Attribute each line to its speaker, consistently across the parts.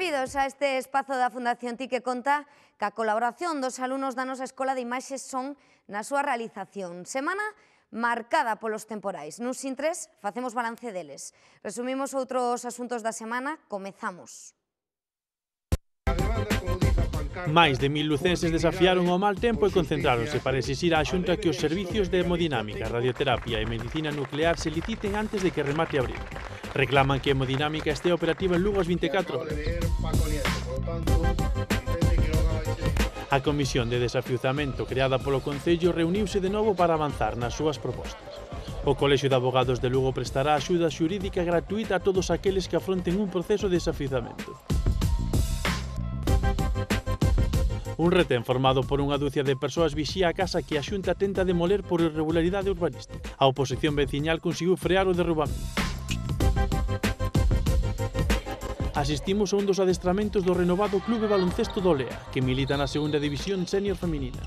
Speaker 1: Benvidos a este espazo da Fundación TI que conta ca colaboración dos alumnos da nosa Escola de Imaxe Son na súa realización. Semana marcada polos temporais. Nun Sin 3 facemos balance deles. Resumimos outros asuntos da semana. Comezamos.
Speaker 2: Máis de 1000 lucenses desafiaron o mal tempo e concentráronse para exixir á Xunta que os servicios de hemodinámica, radioterapia e medicina nuclear se liciten antes de que remate abril. Reclaman que hemodinámica estea operativa en Lugo as 24 horas. A Comisión de Desafiuzamento creada polo Concello reuniuse de novo para avanzar nas súas propostas. O Colexio de Abogados de Lugo prestará axuda xurídica gratuita a todos aqueles que afronten un proceso de desafiuzamento. Un retén formado por unha dúcia de persoas vixía a casa que a Xunta tenta demoler por irregularidade urbanística. A oposición veciñal conseguiu frear o derrubamento. Asistimos a un dos adestramentos do renovado Clube Baloncesto do Lea, que milita na segunda división sénior feminina.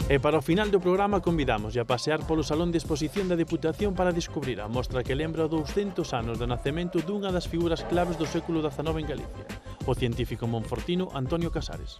Speaker 2: E para o final do programa convidamos a pasear polo Salón de Exposición da Deputación para descubrir a mostra que lembra 200 anos do nacemento dunha das figuras claves do século XIX en Galicia, o científico monfortino Antonio Casares.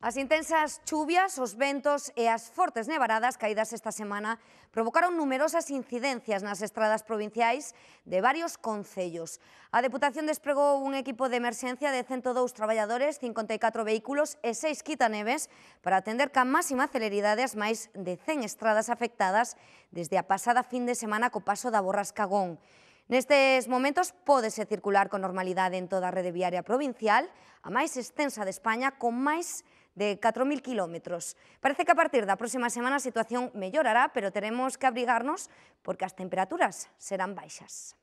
Speaker 1: As intensas chuvias, os ventos e as fortes nevaradas caídas esta semana provocaron numerosas incidencias nas estradas provinciais de varios concellos. A Deputación desplegou un equipo de emerxencia de 102 traballadores, 54 vehículos e 6 quitaneves para atender ca máxima celeridade as máis de 100 estradas afectadas desde a pasada fin de semana co paso da borrascagón. Nestes momentos pódese circular con normalidade en toda a rede viaria provincial, a máis extensa de España, con máis de 4.000 kilómetros. Parece que a partir da próxima semana a situación mellorará, pero teremos que abrigarnos porque as temperaturas serán baixas.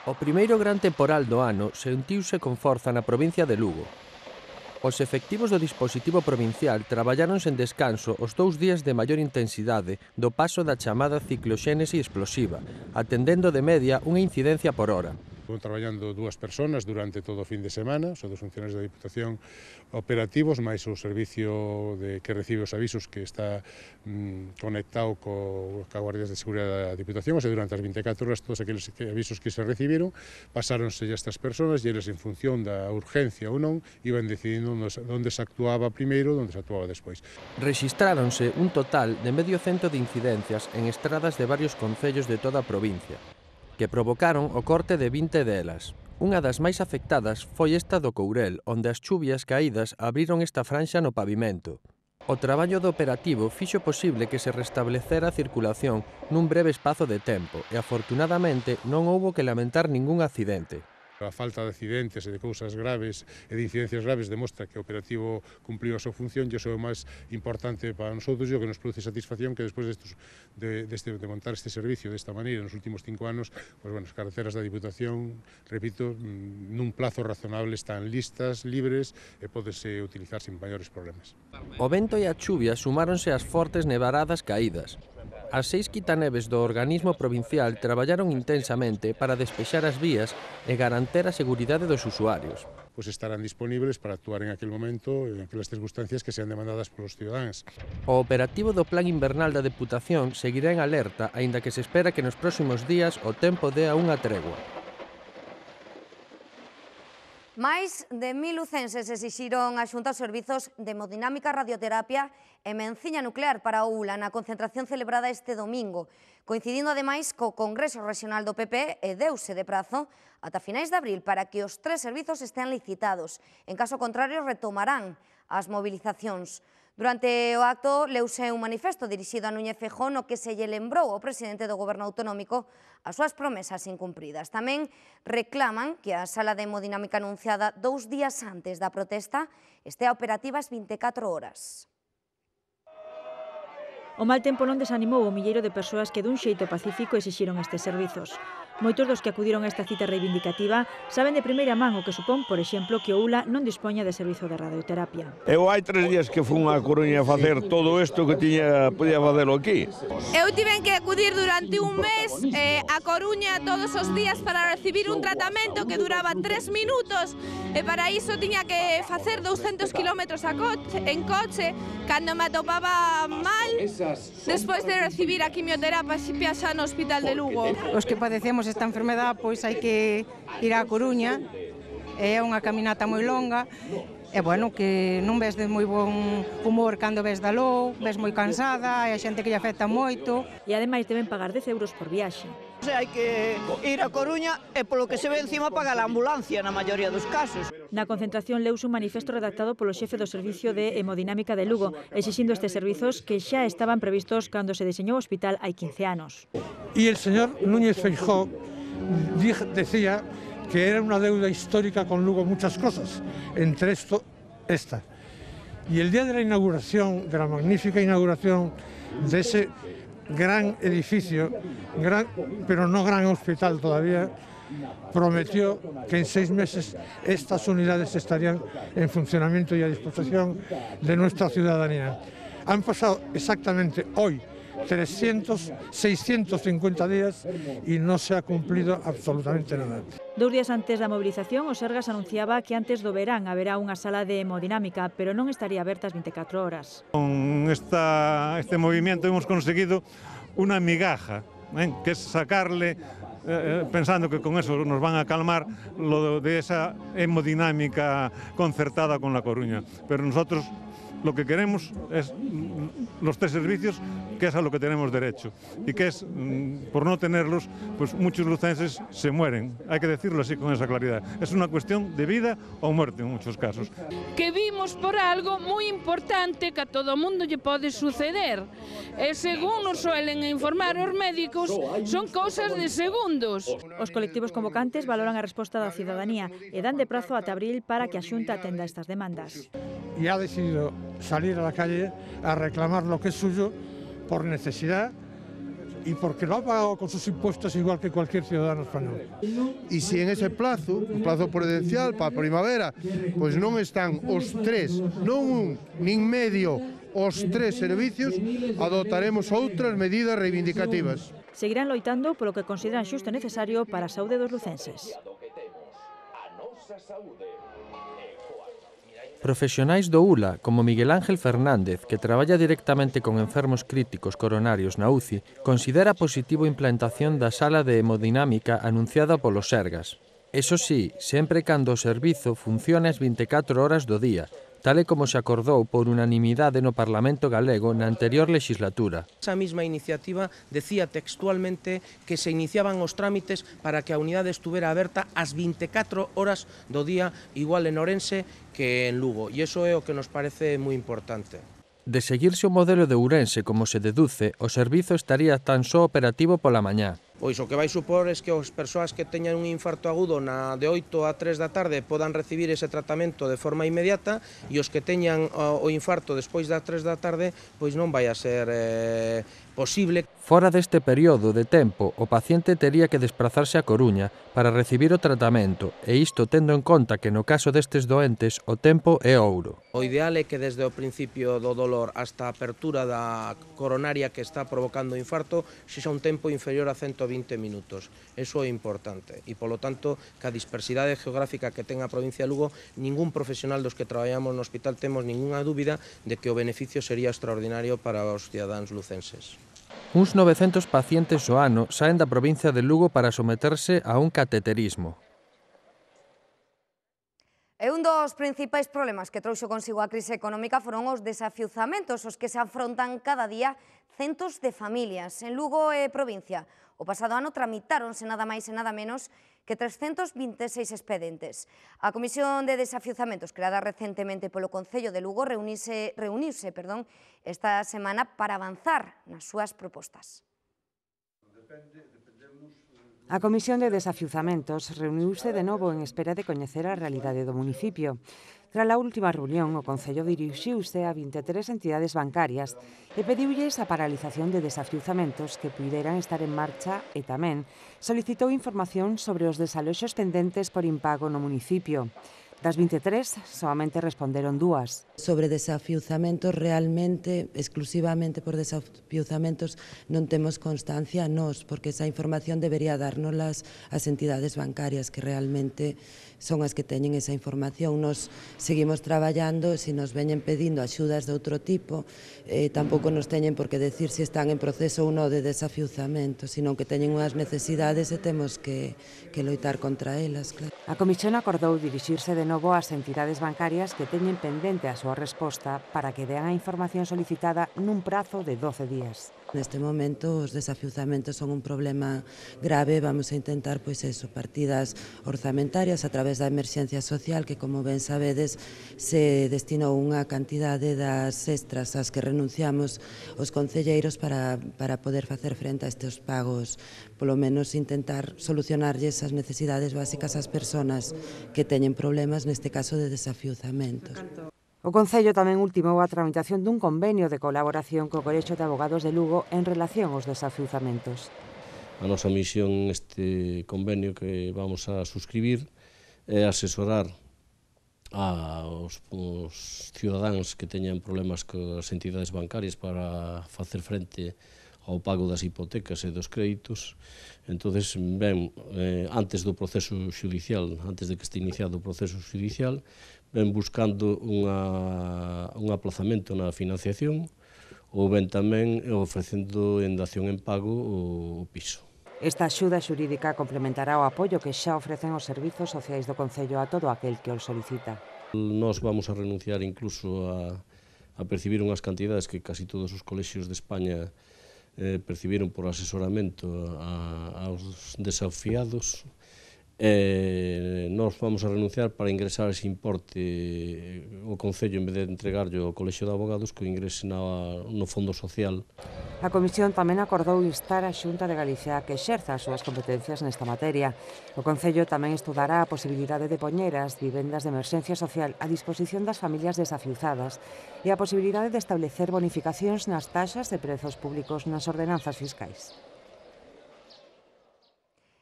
Speaker 3: O primeiro gran temporal do ano sentiuse con forza na provincia de Lugo. Os efectivos do dispositivo provincial traballaron sen descanso os 2 días de maior intensidade do paso da chamada cicloxénese explosiva, atendendo de media unha incidencia por hora.
Speaker 4: Estamos traballando 2 persoas durante todo o fin de semana, son 2 funcionarios da Diputación operativos, máis o servicio que recibe os avisos que está conectado coa Guardias de Seguridade da Diputación, ou sea, durante as 24 horas todos aqueles avisos que se recibiron pasáronse a estas persoas e eles en función da urgencia ou non iban decidindo onde se actuaba primeiro e onde se actuaba despois.
Speaker 3: Rexistráronse un total de medio cento de incidencias en estradas de varios concellos de toda a provincia, que provocaron o corte de 20 delas. Unha das máis afectadas foi esta do Courel, onde as chuvias caídas abriron esta franxa no pavimento. O traballo do operativo fixo posible que se restablecera a circulación nun breve espazo de tempo e, afortunadamente, non houbo que lamentar ningún accidente.
Speaker 4: A falta de accidentes e de cousas graves e de incidencias graves demostra que o operativo cumpriu a súa función e iso é o máis importante para nosotros e o que nos produce satisfacción que despois de montar este servicio desta maneira nos últimos 5 anos, as carreteras da Diputación, repito, nun plazo razonable están listas, libres e pódese utilizar sin maiores problemas.
Speaker 3: O vento e a chuvia sumáronse ás fortes nevaradas caídas. As 6 quitaneves do organismo provincial traballaron intensamente para despexar as vías e garantir a seguridade dos usuarios.
Speaker 4: Pois estarán disponibles para actuar en aquel momento, en aquelas circunstancias que sean demandadas polos cidadáns.
Speaker 3: O operativo do Plan Invernal da Deputación seguirá en alerta, aínda que se espera que nos próximos días o tempo dea unha tregua.
Speaker 1: Máis de 1000 lucenses exixiron a Xunta os servizos de hemodinámica, radioterapia e medicina nuclear para o ULA na concentración celebrada este domingo, coincidindo ademais co Congreso Regional do PP e deuse de prazo ata finais de abril para que os 3 servizos estean licitados. En caso contrario, retomarán as movilizacións. Durante o acto leuse un manifesto dirixido a Núñez Feijóo no que se lle lembrou ao presidente do Goberno autonómico as súas promesas incumpridas. Tamén reclaman que a sala de hemodinámica anunciada 2 días antes da protesta estea operativa as 24 horas.
Speaker 5: O mal tempo non desanimou o milleiro de persoas que dun xeito pacífico exixiron estes servizos. Moitos dos que acudiron a esta cita reivindicativa saben de primeira man o que supón, por exemplo, que o ULA non dispoña de servizo de radioterapia.
Speaker 6: Eu hai 3 días que fun a Coruña a facer todo isto que podía facelo aquí.
Speaker 7: Eu tiven que acudir durante un mes a Coruña todos os días para recibir un tratamento que duraba 3 minutos e para iso tiña que facer 200 kilómetros en coche. Cando me atopaba mal, despois de recibir a quimioterapia xa no Hospital de Lugo.
Speaker 8: Os que padecemos esta enfermedade, pois hai que ir á Coruña, é unha caminata moi longa, e bueno, que non ves de moi bon humor cando ves daló, ves moi cansada, hai a xente que lle afecta moito.
Speaker 5: E ademais deben pagar 10 euros por viaxe.
Speaker 9: Hai que ir a Coruña e polo que se ve encima paga a ambulancia na maioría dos casos.
Speaker 5: Na concentración leuse un manifesto redactado polo xefe do Servicio de Hemodinámica de Lugo, exixindo estes servizos que xa estaban previstos cando se deseñou o hospital hai 15 anos.
Speaker 10: E el señor Núñez Feijóo decía que era una deuda histórica con Lugo muchas cosas, entre esto, esta. Y el día de la inauguración, de la magnífica inauguración de ese gran edificio, pero no gran hospital todavía, prometió que en 6 meses estas unidades estarían en funcionamiento y a disposición de nuestra ciudadanía. Han pasado exactamente hoy 650 días y no se ha cumplido absolutamente nada.
Speaker 5: 2 días antes da movilización, o Sergas anunciaba que antes do verán haberá unha sala de hemodinámica, pero non estaría aberta as 24 horas.
Speaker 11: Con este movimiento hemos conseguido una migaja, que es sacarle, pensando que con eso nos van a calmar, lo de esa hemodinámica concertada con La Coruña. Pero nosotros lo que queremos es los 3 servicios, que es a lo que tenemos derecho, y que es, por no tenerlos, pues muchos lucenses se mueren. Hay que decirlo así con esa claridad. Es una cuestión de vida o muerte en muchos casos.
Speaker 12: Que vimos por algo moi importante que a todo mundo lle pode suceder. E según nos suelen informar os médicos, son cousas de segundos.
Speaker 5: Os colectivos convocantes valoran a resposta da cidadanía e dan de prazo ata abril para que a Xunta atenda estas demandas.
Speaker 10: Y ha decidido salir a la calle a reclamar lo que es suyo por necesidad y porque lo ha pagado con sus impuestos igual que cualquier ciudadano español.
Speaker 13: Y si en ese plazo, un plazo prudencial para a primavera, pois non están os 3, non un, nin medio, os 3 servicios, adoptaremos outras medidas reivindicativas.
Speaker 5: Seguirán loitando polo que consideran xusto e necesario para a saúde dos lucenses.
Speaker 3: Profesionais do ULA, como Miguel Ángel Fernández, que traballa directamente con enfermos críticos coronarios na UCI, considera positivo a implantación da sala de hemodinámica anunciada polo Sergas. Eso sí, sempre cando o servizo funcione as 24 horas do día, tal e como se acordou por unanimidade no Parlamento galego na anterior legislatura.
Speaker 14: Esa mesma iniciativa decía textualmente que se iniciaban os trámites para que a unidade estuvera aberta as 24 horas do día, igual en Ourense que en Lugo, e iso é o que nos parece moi importante.
Speaker 3: De seguirse o modelo de Ourense como se deduce, o servizo estaría tan só operativo pola mañá.
Speaker 14: Pois o que vai supor é que as persoas que teñan un infarto agudo de 8 a 3 da tarde podan recibir ese tratamento de forma inmediata e os que teñan o infarto despois das 3 da tarde pois non vai a ser posible.
Speaker 3: Fora deste período de tempo, o paciente tería que desplazarse a Coruña para recibir o tratamento, e isto tendo en conta que no caso destes doentes o tempo é ouro.
Speaker 14: O ideal é que desde o principio do dolor hasta a apertura da coronaria que está provocando o infarto sexa un tempo inferior a 120 minutos. Eso é importante e, polo tanto, que a dispersidade geográfica que ten a provincia de Lugo, ningún profesional dos que traballamos no hospital temos ningunha dúbida de que o beneficio sería extraordinario para os cidadáns lucenses.
Speaker 3: Uns 900 pacientes ao ano saen da provincia de Lugo para someterse a un cateterismo.
Speaker 1: E un dos principais problemas que trouxo consigo a crise económica foron os desafiuzamentos os que se afrontan cada día centos de familias. En Lugo e provincia, o pasado ano tramitáronse nada máis e nada menos que 326 expedientes. A Comisión de Desafiuzamentos, creada recentemente polo Concello de Lugo, reuniuse esta semana para avanzar nas súas propostas.
Speaker 15: A Comisión de Desafiuzamentos reuniuse de novo en espera de coñecer a realidade do municipio. Tras a última reunión, o Concello dirixiuse a 23 entidades bancarias e pediulles a paralización de desafiuzamentos que puideran estar en marcha e tamén solicitou información sobre os desaloxos pendentes por impago no municipio. Das 23, solamente responderon 2.
Speaker 16: Sobre desafiuzamentos, realmente, exclusivamente por desafiuzamentos, non temos constancia nós, porque esa información debería dárnoslas as entidades bancarias que realmente son as que teñen esa información. Nos seguimos traballando, se nos veñen pedindo axudas de outro tipo, tampouco nos teñen por que decir se están en proceso ou non de desafiuzamento, senón que teñen unhas necesidades e temos que loitar contra elas, claro.
Speaker 15: A Comisión acordou dirixirse de novo ás entidades bancarias que teñen pendente a súa resposta para que dean a información solicitada nun prazo de 12 días.
Speaker 16: Neste momento os desafiuzamentos son un problema grave, vamos a intentar partidas orzamentarias a través da emerxencia social que, como ben sabedes, se destinou unha cantidade das extras ás que renunciamos os concelleiros para poder facer frente a estes pagos, polo menos intentar solucionarlles as necesidades básicas ás persoas que teñen problemas, neste caso de desafiuzamentos.
Speaker 15: O Concello tamén ultimou a tramitación dun convenio de colaboración co Colexio de Abogados de Lugo en relación aos desafiuzamentos.
Speaker 17: A nosa misión neste convenio que vamos a suscribir é asesorar aos cidadáns que teñan problemas coas entidades bancarias para facer frente ao pago das hipotecas e dos créditos. Entonces, ben, antes do proceso judicial, antes de que este iniciado o proceso judicial, ven buscando un aplazamento na financiación ou ben tamén ofrecendo en dación en pago o piso.
Speaker 15: Esta axuda xurídica complementará o apoio que xa ofrecen os servizos sociais do Concello a todo aquel que o solicita.
Speaker 17: Nós vamos a renunciar incluso a percibir unhas cantidades que casi todos os colexios de España percibiron por asesoramento aos desafiados. Nós vamos a renunciar para ingresar ese importe o Concello, en vez de entregarlo ao Colexio de Abogados, que o ingrese no Fondo Social.
Speaker 15: A Comisión tamén acordou instar a Xunta de Galicia a que exerza as súas competencias nesta materia. O Concello tamén estudará a posibilidade de poñer as vivendas de emerxencia social a disposición das familias desafiuzadas e a posibilidade de establecer bonificacións nas taxas de prezos públicos nas ordenanzas fiscais.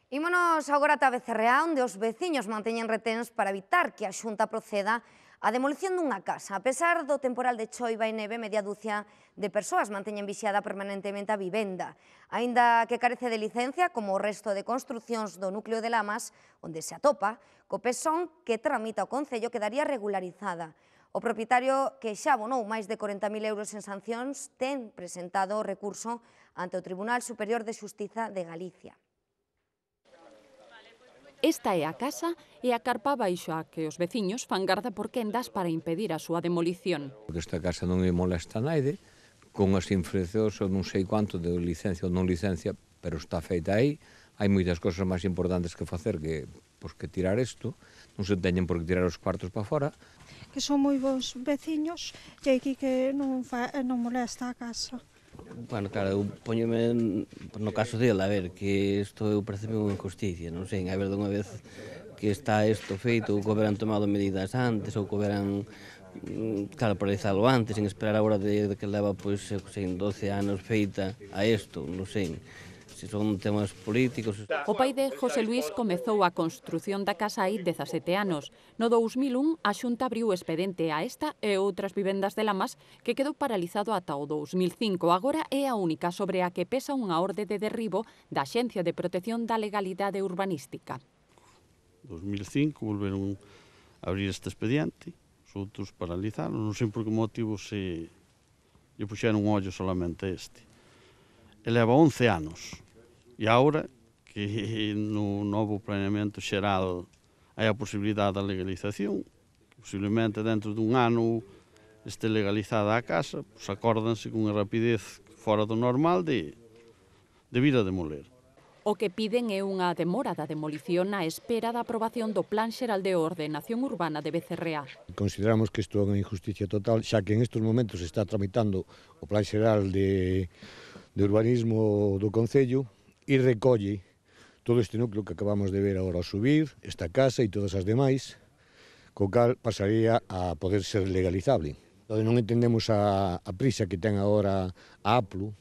Speaker 1: Ímonos agora ata Becerreá, onde os veciños manteñen reténs para evitar que a Xunta proceda á demolición dunha casa. A pesar do temporal de choiva e neve, media dúcia de persoas manteñen vixiada permanentemente a vivenda. Aínda que carece de licencia, como o resto de construcións do núcleo de Lamas, onde se atopa, co pesón que tramita o Concello quedaría regularizada. O propietario, que xa abonou máis de 40.000 euros en sancións, ten presentado o recurso ante o Tribunal Superior de Xustiza de Galicia.
Speaker 18: Esta é a casa e a carpa baixo a que os veciños fan garda por quendas para impedir a súa demolición.
Speaker 6: Esta casa non me molesta naide, con as infraccións ou non sei quanto de licencia ou non licencia, pero está feita aí. Hai moitas cosas máis importantes que facer que tirar isto. Non se teñen por que tirar os cuartos para fora.
Speaker 19: Que son moi bons veciños e aquí que non molesta a casa.
Speaker 20: Bueno, claro, eu poñome no caso dele, a ver, que isto eu parece unha injusticia, non sei, a ver, dunha vez que está isto feito, ou que houberan tomado medidas antes, ou que houberan, claro, paralizalo antes, sen esperar a hora de que leva, pois, 12 anos feita a isto, non sei, se son temas políticos.
Speaker 18: O pai de José Luis comezou a construción da casa hai 17 anos. No 2001, a Xunta abriu expedente a esta e outras vivendas de Lamas que quedou paralizado ata o 2005. Agora é a única sobre a que pesa unha orde de derribo da Axencia de Protección da Legalidade Urbanística.
Speaker 21: 2005 volveron a abrir este expediente, os outros paralizaron, non sei por que motivo se lle puxeron un ollo solamente a este. E leva 11 anos. E agora, que no novo planeamento xeral hai a posibilidade da legalización, posiblemente dentro dun ano este legalizada a casa, pois acórdanse con unha rapidez fora do normal de vir a demoler.
Speaker 18: O que piden é unha demora da demolición á espera da aprobación do Plan Xeral de Ordenación Urbana de Becerreá.
Speaker 6: Consideramos que isto é unha injusticia total, xa que en estes momentos se está tramitando o Plan Xeral de Urbanismo do Concello e recolle todo este núcleo que acabamos de ver agora ao subir, esta casa e todas as demais, co cal pasaría a poder ser legalizable. Non entendemos a prisa que ten agora a APLU,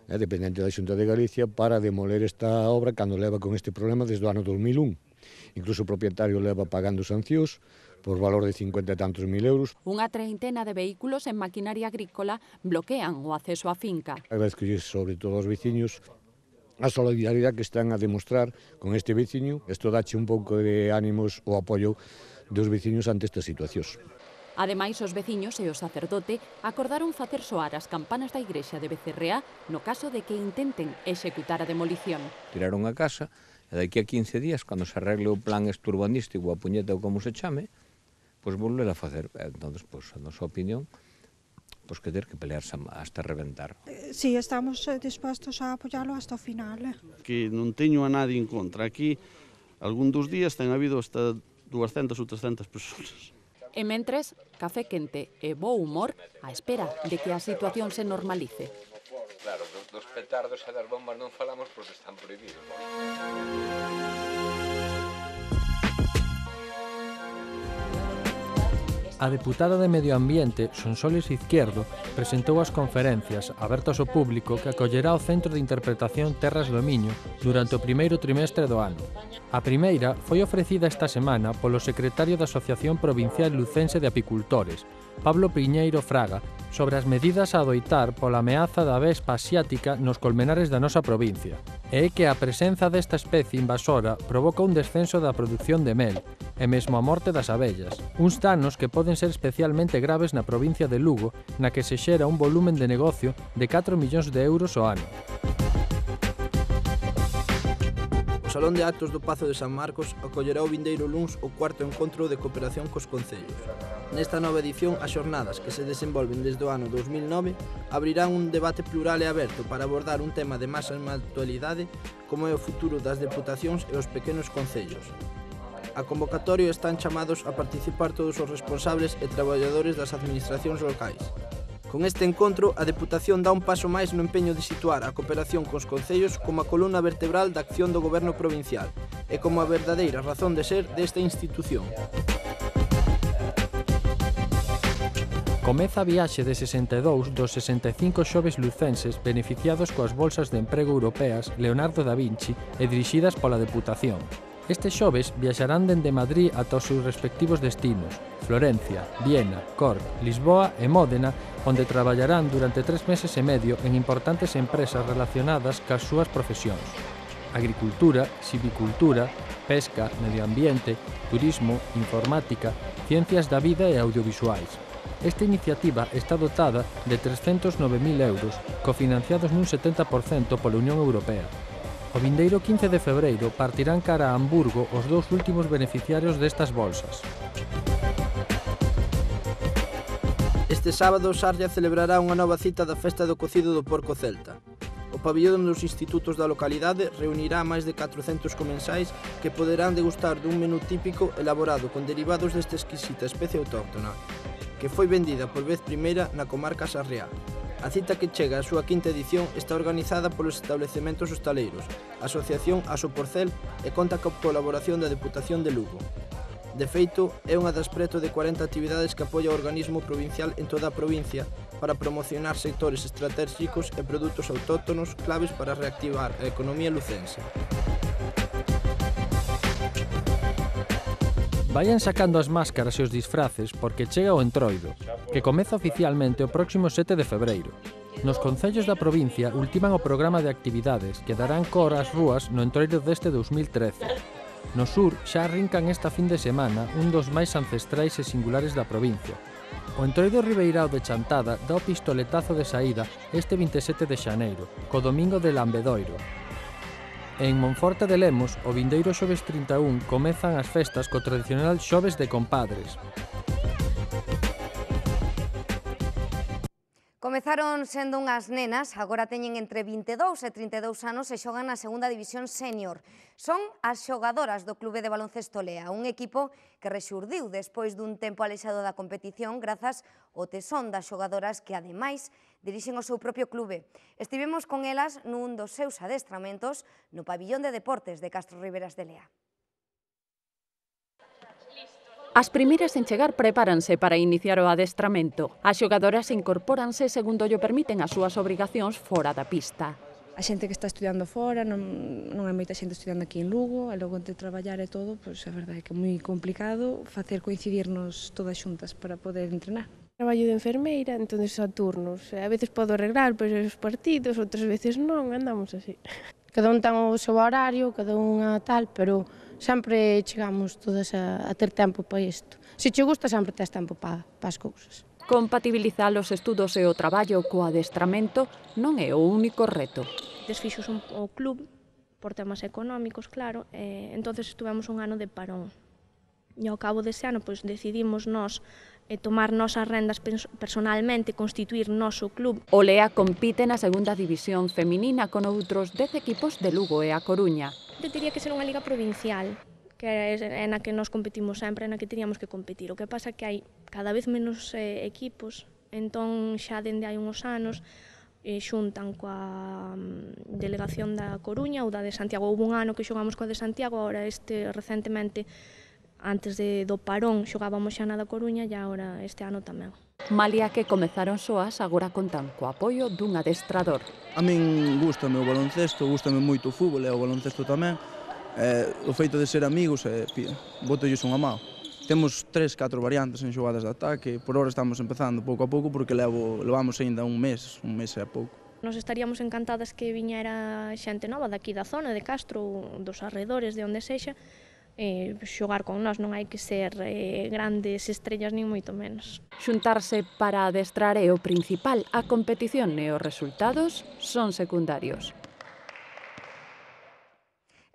Speaker 6: dependente da Xunta de Galicia, para demoler esta obra cando leva con este problema desde o ano 2001. Incluso o propietario leva pagando sancións por valor de 50 e tantos mil euros.
Speaker 18: Unha treintena de vehículos en maquinaria agrícola bloquean o acceso á finca.
Speaker 6: Agradezco sobre todo aos veciños a solidaridade que están a demostrar con este veciño. Isto dache un pouco de ánimos o apoio dos veciños ante estas situacións.
Speaker 18: Ademais, os veciños e o sacerdote acordaron facer soar as campanas da igrexa de Becerreá no caso de que intenten executar a demolición.
Speaker 2: Tiraron a casa e daqui a 15 días, cando se arregle o plan urbanístico, a puñeta ou como se chame, pois volver a facer. Entón, pois, a nosa opinión, pois que ter que pelearse hasta reventar.
Speaker 19: Sí, estamos dispostos a apoiarlo hasta o final.
Speaker 21: Que non teño a nadie en contra. Aquí, algún dos días, ten habido hasta 200 ou 300 persoas.
Speaker 18: E mentres, café quente e bo humor á espera de que a situación se normalice.
Speaker 22: Claro, dos petardos e das bombas non falamos porque están prohibidos.
Speaker 3: A deputada de Medio Ambiente, Sonsoles Izquierdo, presentou as conferencias abertas ao público que acollerá o Centro de Interpretación Terras do Miño durante o primeiro trimestre do ano. A primeira foi ofrecida esta semana polo secretario da Asociación Provincial Lucense de Apicultores, Pablo Piñeiro Fraga, sobre as medidas a adoitar pola ameaza da vespa asiática nos colmenares da nosa provincia. E é que a presenza desta especie invasora provoca un descenso da produción de mel e mesmo a morte das abellas, uns danos que poden ser especialmente graves na provincia de Lugo, na que se xera un volumen de negocio de 4 millóns de euros ao ano.
Speaker 23: O Salón de Actos do Pazo de San Marcos acollerá o vindeiro luns o cuarto encontro de cooperación cos concellos. Nesta nova edición, as xornadas que se desenvolven desde o ano 2009 abrirán un debate plural e aberto para abordar un tema de máxima actualidade como é o futuro das deputacións e os pequenos concellos. A convocatoria están chamados a participar todos os responsables e traballadores das administracións locais. Con este encontro, a Deputación dá un paso máis no empeño de situar a cooperación cos concellos como a columna vertebral da acción do Goberno provincial e como a verdadeira razón de ser desta institución.
Speaker 3: Comeza a viaxe de 62 dos 65 xoves lucenses beneficiados coas bolsas de emprego europeas Leonardo da Vinci e dirixidas pola Deputación. Estes xoves viaxarán dende Madrid ata os seus respectivos destinos, Florencia, Viena, Cork, Lisboa e Módena, onde traballarán durante 3 meses e medio en importantes empresas relacionadas cas súas profesións: agricultura, silvicultura, pesca, medio ambiente, turismo, informática, ciencias da vida e audiovisuais. Esta iniciativa está dotada de 309.000 euros, cofinanciados nun 70% pola Unión Europea. O vindeiro 15 de febreiro partirán cara a Hamburgo os dous últimos beneficiarios destas bolsas.
Speaker 23: Este sábado, Sarria celebrará unha nova cita da Festa do Cocido do Porco Celta. O pabillón dos institutos da localidade reunirá máis de 400 comensais que poderán degustar dun menú típico elaborado con derivados desta exquisita especie autóctona, que foi vendida por vez primeira na comarca sarriá. A cita que chega á súa quinta edición está organizada polos establecementos hostaleiros, a Asociación Aso Porcel e conta coa colaboración da Deputación de Lugo. De feito, é unha das preto de 40 actividades que apoia o organismo provincial en toda a provincia para promocionar sectores estratégicos e produtos autóctonos claves para reactivar a economía lucense.
Speaker 3: Vayan sacando as máscaras e os disfraces porque chega o Entroido, que comeza oficialmente o próximo 7 de febreiro. Nos concellos da provincia ultiman o programa de actividades que darán cor ás rúas no Entroido deste 2013. No sur xa arrincan esta fin de semana un dos máis ancestrais e singulares da provincia. O Entroido Ribeirao de Chantada dá o pistoletazo de saída este 27 de xaneiro, co domingo de Lambedoiro. En Monforte de Lemos, o vindeiro xoves 31 comezan as festas co tradicional xoves de compadres.
Speaker 1: Comezaron sendo unhas nenas, agora teñen entre 22 e 32 anos e xogan na segunda división sénior. Son as xogadoras do Clube de Baloncesto Lea, un equipo que rexurdiu despois dun tempo alexado da competición grazas ao tesón das xogadoras que, ademais, dirixen o seu propio clube. Estivemos con elas nun dos seus adestramentos no pabillón de deportes de Castro Riberas de Lea.
Speaker 18: As primeiras en chegar prepáranse para iniciar o adestramento. As xogadoras incorpóranse segundo llo permiten as súas obrigacións fora da pista.
Speaker 4: a xente que está estudiando fora, non hai moita xente estudiando aquí en Lugo, e logo entre traballar e todo, pois é verdade que é moi complicado facer coincidirnos todas xuntas para poder entrenar.
Speaker 7: Traballo de enfermeira, entonces a turnos. A veces podo arreglar pois, os partidos, outras veces non, andamos así. Cada un ten o seu horario, cada unha tal, pero sempre chegamos todas a ter tempo para isto. Se che gusta, sempre tes tempo para as cousas.
Speaker 18: Compatibilizar os estudos e o traballo co adestramento non é o único reto.
Speaker 8: Desfixos o club por temas económicos, claro, entonces estuvemos un ano de parón. E ao cabo dese ano pois, decidimos nós tomar nosas rendas personalmente, constituir noso club.
Speaker 18: O Lea compite na segunda división feminina con outros 10 equipos de Lugo e A Coruña.
Speaker 8: Eu diría que ser unha liga provincial, que é na que nos competimos sempre, é na que teríamos que competir. O que pasa é que hai cada vez menos equipos, entón xa dende hai uns anos xuntan coa delegación da Coruña ou da de Santiago. Houve un ano que xogamos coa de Santiago, agora recentemente, antes do parón, xogábamos xa na da Coruña e agora este ano tamén.
Speaker 18: Malia que comezaron soas, agora contan co apoio dun adestrador.
Speaker 24: A min gústame o baloncesto, gústame moito o fútbol e o baloncesto tamén. O feito de ser amigos, botolles unha mão. Temos 3-4 variantes en xogadas de ataque, por ahora estamos empezando pouco a pouco porque levamos ainda un mes e a pouco.
Speaker 8: Nos estaríamos encantadas que viñera xente nova daqui da zona, de Castro, dos arredores, de onde sexa, xogar con nós, non hai que ser grandes estrellas nin moito menos.
Speaker 18: Xuntarse para adestrar é o principal, a competición e os resultados son secundarios.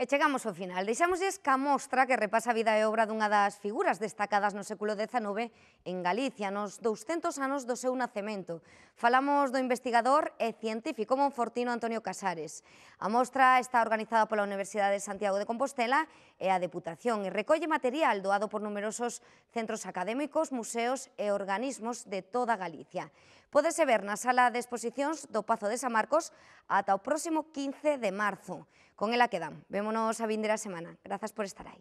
Speaker 1: E chegamos ao final. Deixámosles ca mostra que repasa a vida e obra dunha das figuras destacadas no século XIX en Galicia, nos 200 anos do seu nacemento. Falamos do investigador e científico monfortino Antonio Casares. A mostra está organizada pola Universidade de Santiago de Compostela e a Deputación e recolle material doado por numerosos centros académicos, museos e organismos de toda Galicia. Pódese ver na sala de exposicións do Pazo de San Marcos ata o próximo 15 de marzo. Con ela quedan. Vémonos a vindeira semana. Grazas por estar aí.